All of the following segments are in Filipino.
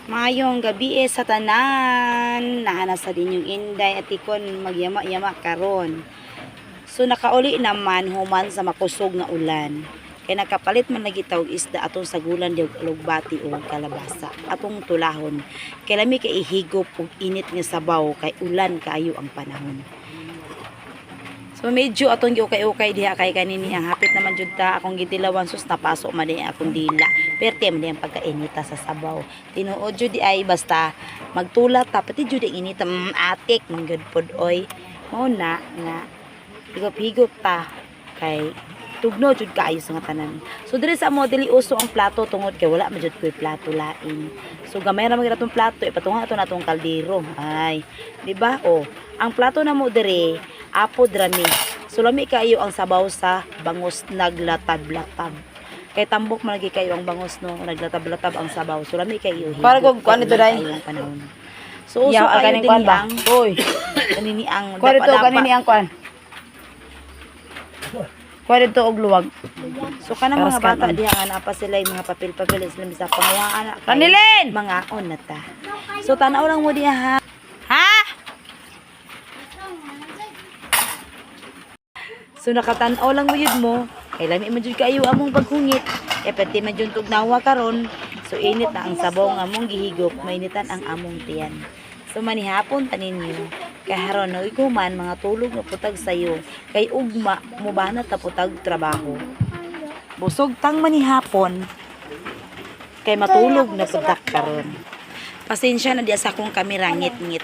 Mayong gabi sa tanan. Nahana sa dinyong inday at ikon magyama-yama karon. So nakauli naman human sa makusog nga ulan. Kay nakapalit man lagi tawag isda atong sagulan diog alugbati o kalabasa. Atong tulahon. Kay lami kay ihigop og init nga sabaw kay ulan kaayo ang panahon. So medyo atong giukay-ukay diha kay kanini ang hapit naman jud ta akong gitilawan sus napasok man din akong dila. Perte man din ang pagkainita sa sabaw. Tinuod jud di ay basta magtulat ta pati jud ang inita atik man gud pod oy. Mao na nga higop-higop ta kay tugno jud kaayo sa nga tanan. So diri sa amo dili uso ang plato tungod kay wala man jud koy plato lain. So gamay ra man atong plato ipatunga ato natong kaldero. Ay, di ba? Oh, ang plato na mo diri apod rami. Sulami kayo ang sabaw sa bangos naglatab-latab. Kay tambok man lagi kayo ang bangos no, naglatab-latab ang sabaw. Sulami kayo. Para kog kuan ito dai. So uso kayo din ba? ang Hoy. kanini ang Kuan ito kanini ang kuan. Kuan ito og luwag. So kanang mga bata diha nga napa sila yung mga papel-papel sila sa pangawaan. Kanilin! Mga on na ta. So tanaw lang mo diha ha. Ha? So nakatan-aw lang mo yun mo. Kay lami man jud kayo among paghungit. E pati man jud tugnawa karon. So init na ang sabaw nga among gihigop, mainitan ang among tiyan. So manihapon tanin niyo. Kay haron no iguman mga tulog nga putag sayo. Kay ugma mubanat ta putag trabaho. Busog tang manihapon. Kay matulog na putak karon. Pasensya na diya sa akong kamera ngit-ngit.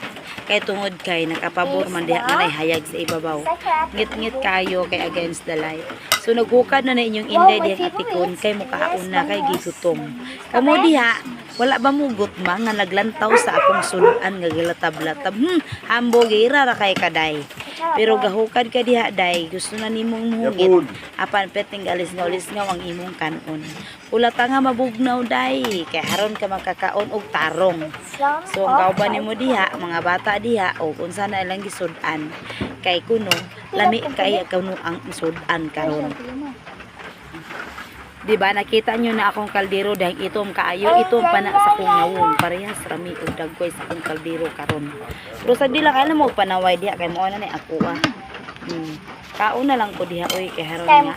Kay tungod kay nakapabor man diha nga hayag sa ibabaw. Ngit-ngit kayo kay against the light. So naghukad na inyong inday diha atikon kay mukaon na kay gigutom. Kamo diha wala ba mo gutma nga naglantaw sa akong suluan nga gilatab-latab. Hambogira ra kay kaday. Pero gahukad ka diha day, gusto na nimong muhungit. Apan peting alis-ngaw ang imong kanon. Ula ta nga mabugnaw day, kay haron ka makakaon og tarong. So ang kauban nimo diha, mga bata diha o unsa na ilang gisudan. Kay kuno lami kay kuno ang isudan karon. Diba nakita nyo na akong kaldero dahil itom kaayo, itom pa na sa kong nawong. Parehas rami o dagkoy sa akong kaldero karon. Pero sa dila kaya mo panaway diha kay mo na ni ako ah. Kaon na lang ko diha oy kay haron nga.